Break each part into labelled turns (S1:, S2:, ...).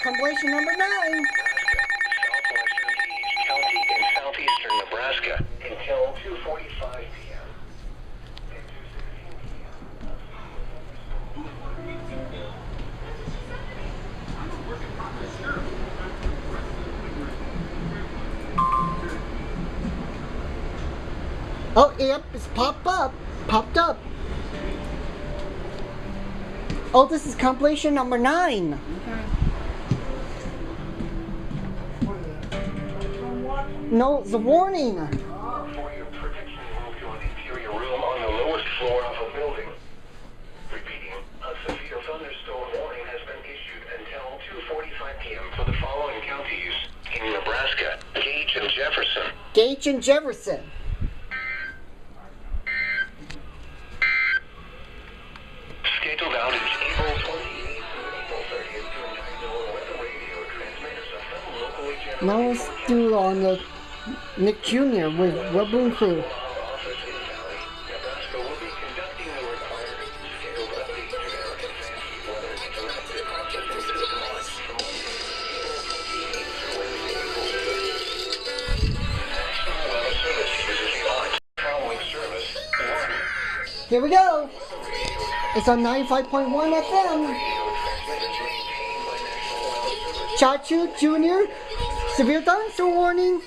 S1: Compilation number 9.
S2: Southwestern Gage County in southeastern Nebraska until 2:45 p.m.
S1: Oh, yep, it's popped up. Oh, this is compilation number 9. No, it's a warning.
S2: For your protection, move to an interior room on the lowest floor of a building. Repeating, a severe thunderstorm warning has been issued until 2:45 p.m. for the following counties in Nebraska: Gage and Jefferson.
S1: Gage and Jefferson.
S2: Scheduled outage April 28th through April 30th to enable weather radio transmitters of some locally generated.
S1: Now let's do on the Nick Jr. with Rubber and Crew.
S2: Office in Valley, Nebraska will be conducting the required scheduled update to American Fancy Weather Interactive Processing System launch from Monday, April 28th through Wednesday, April 30th. National Weather Service uses the launch following service 1.
S1: Here we go. It's on 95.1 FM. Chachu Jr. Severe thunderstorm warning.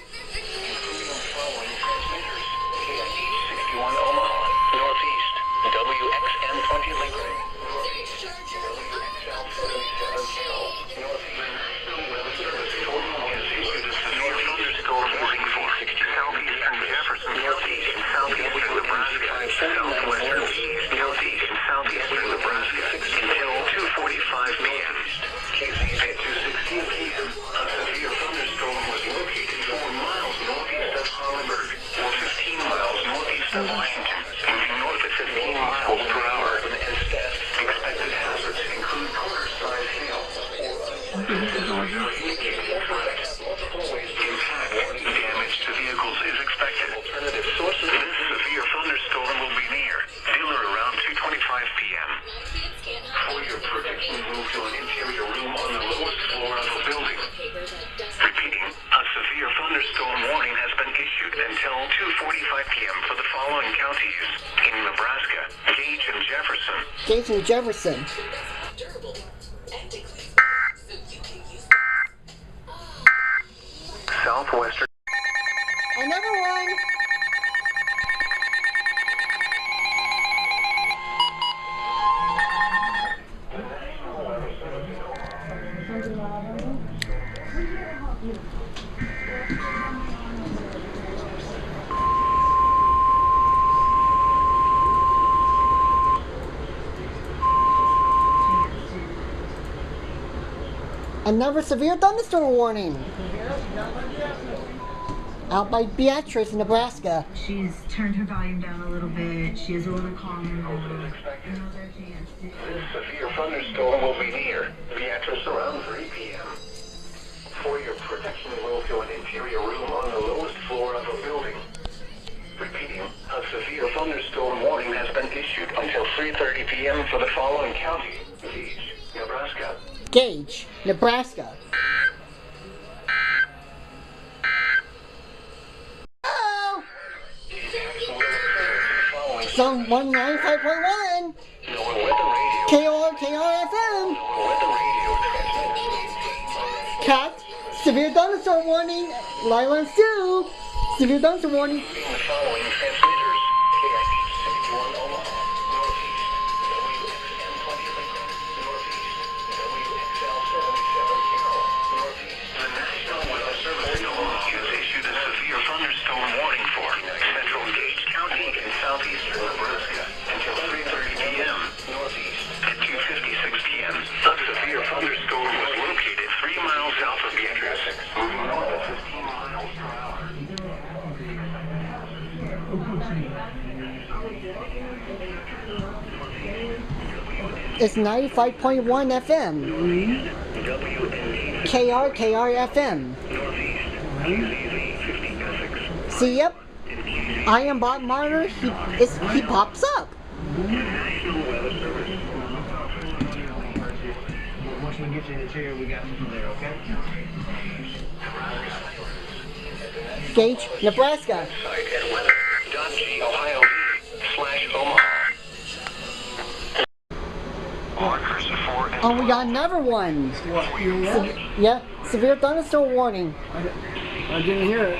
S2: Southwestern East Counties in southeastern Nebraska until 2:45 p.m. At 2:16 p.m., a severe thunderstorm was located 4 miles northeast of Hollenberg, or 15 miles northeast of Washington, moving north at 15 miles per hour. And staff expected hazards include quarter-size hail. Multiple ways to impact. Damage to vehicles is expected. Alternative sources. This severe thunderstorm will be near Diller around 2:25 p.m. For your protection, move to an interior room on the lowest floor of a building. Repeating, a severe thunderstorm warning has been issued until 2:45 p.m. for the following counties in Nebraska: Gage and Jefferson.
S1: Gage and Jefferson.
S2: Southwestern.
S1: Another one. Another severe thunderstorm warning. Out by Beatrice, Nebraska.
S3: She's turned her volume down a little bit. She is a little calmer now.
S2: This severe thunderstorm will be near Beatrice around 3 p.m. For your protection, move to an interior room on the lowest floor of a building. Repeating, a severe thunderstorm warning has been issued until 3:30 p.m. for the following county: Gage, Nebraska.
S1: Gage, Nebraska. Oh! Zone 195.1. KR FM. Cat, severe thunderstorm warning. Lila and Stu, severe thunderstorm warning.
S2: The following transmitters: KIH 61 Omaha, Northeast, WXM 20 Lincoln, Northeast, WXL 77 Carroll, Northeast. The National Weather Service in Omaha has issued a severe thunderstorm warning for central Gage County in southeastern Nebraska until 3:30 p.m. Northeast. At 2:56 p.m., a severe thunderstorm was located 3 miles south of Beatrice, moving north at 15 miles per hour.
S1: It's 95.1 FM. KR FM. See, yep. I am bot monitor. He pops up.
S2: once we get to the chair, we got from there, okay?
S1: Gage, Nebraska.
S2: Site and weather.gohio.v/Omaha. Markers 4 and
S1: Oh, we got another one.
S4: What? EAS?
S1: Yeah, severe thunderstorm warning.
S4: I didn't hear it.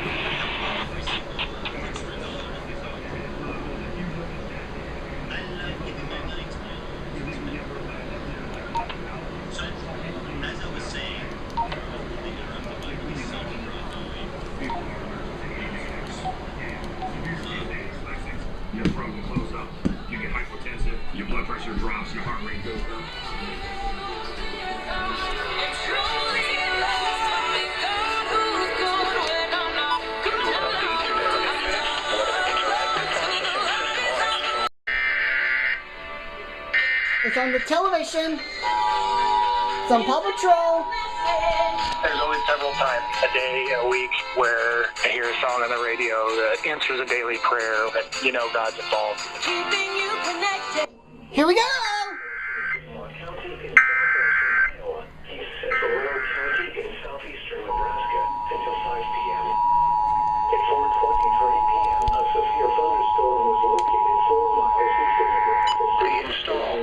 S5: Your throat will close up. You get hypotensive. Your blood pressure drops. Your heart rate goes up.
S1: It's on the television. It's on Paw Patrol.
S2: There's always several times a day, a week, where I hear a song on the radio that answers a daily prayer that you know God's involved.
S1: Here we go.
S2: County in southwestern Iowa, East Central County in southeastern Nebraska until 5 p.m. At 4:23 p.m., a severe thunderstorm was located 4 miles east of Nebraska. Reinstall.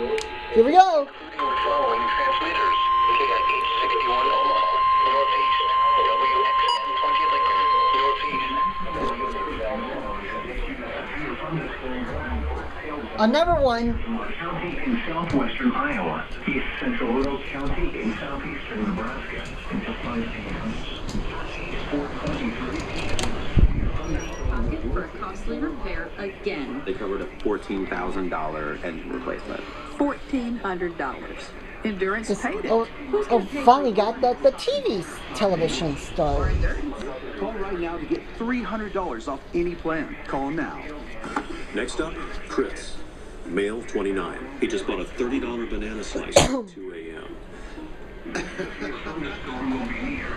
S1: Here we go.
S2: Including the following transmitters: KIH 61 Omaha, Northeast, WXN 20 Lincoln, Northeast.
S1: Another one.
S2: County in southwestern Iowa, East Central Little County in southeastern Nebraska until 5 p.m. 4:23
S6: Pocket for a costly repair again.
S7: They covered a $14,000 engine replacement.
S6: $1,400. Endurance paid it.
S1: Oh,
S6: Who's
S1: oh,
S6: gonna pay
S1: finally
S6: for
S1: got the TV television
S6: more
S1: star.
S6: endurance?
S8: Call right now to get $300 off any plan. Call now.
S9: Next up, Chris, male 29. He just bought a $30 banana slice at 2 a.m.
S2: Thunderstorm will be near,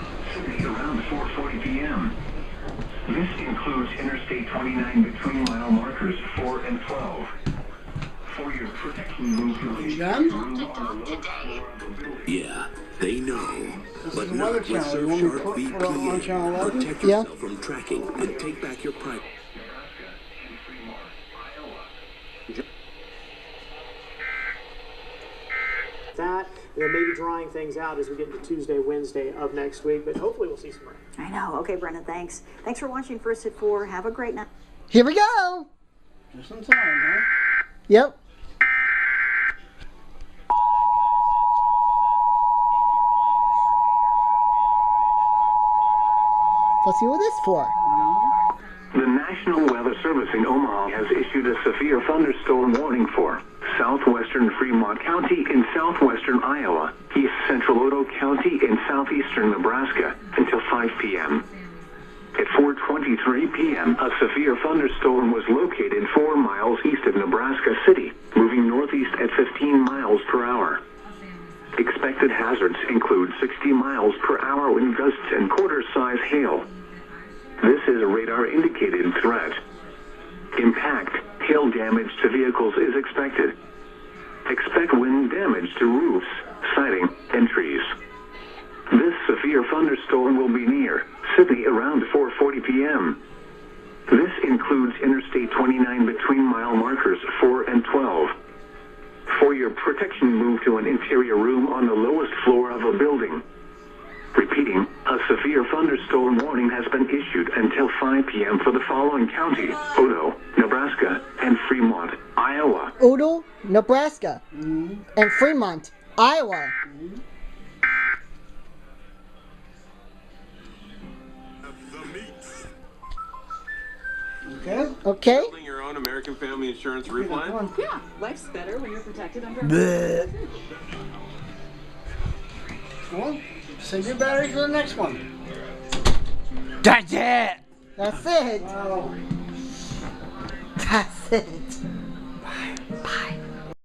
S2: around 4:40 p.m. This includes Interstate 29 between mile markers 4 and 12. For your protection, move your
S9: Yeah, they know,
S4: This
S9: but
S4: is the Weather
S9: not with
S4: Channel. You want me to
S9: Surfshark
S4: put it on Channel
S9: VPN.
S4: 11?
S9: Protect
S1: Yeah.
S9: yourself from tracking and take back your privacy.
S10: That, and then maybe drying things out as we get into Tuesday, Wednesday of next week, but hopefully we'll see some rain.
S11: I know. Okay, Brendan, thanks. Thanks for watching First at 4. Have a great night.
S1: Here we go.
S4: Just in time, huh?
S1: Yep. Let's see what this for.
S2: The National Weather Service in Omaha has issued a severe thunderstorm warning for southwestern Fremont County in southwestern Iowa, East Central Odo County in southeastern Nebraska until 5 p.m. At 4:23 p.m., a severe thunderstorm was located 4 miles east of Nebraska City, moving northeast at 15 miles per hour. Expected hazards include 60 miles per hour wind gusts and quarter-size hail. This is a radar-indicated threat. Impact, hail damage to vehicles is expected. Expect wind damage to roofs, siding, and trees. This severe thunderstorm will be near Sydney around 4:40 p.m. This includes Interstate 29 between mile markers 4 and 12. For your protection, move to an interior room on the lowest floor of a building. Repeating, a severe thunderstorm warning has been issued until 5 p.m. for the following counties: Odo, Nebraska, and Fremont, Iowa.
S1: Odo, Nebraska, and Fremont, Iowa.
S4: Okay.
S1: Okay.
S9: Building your own American Family Insurance roof line?
S6: Yeah, life's better when you're protected under.
S4: Well, save your batteries for the next one.
S1: That's it. That's it.
S4: Wow.
S1: That's it.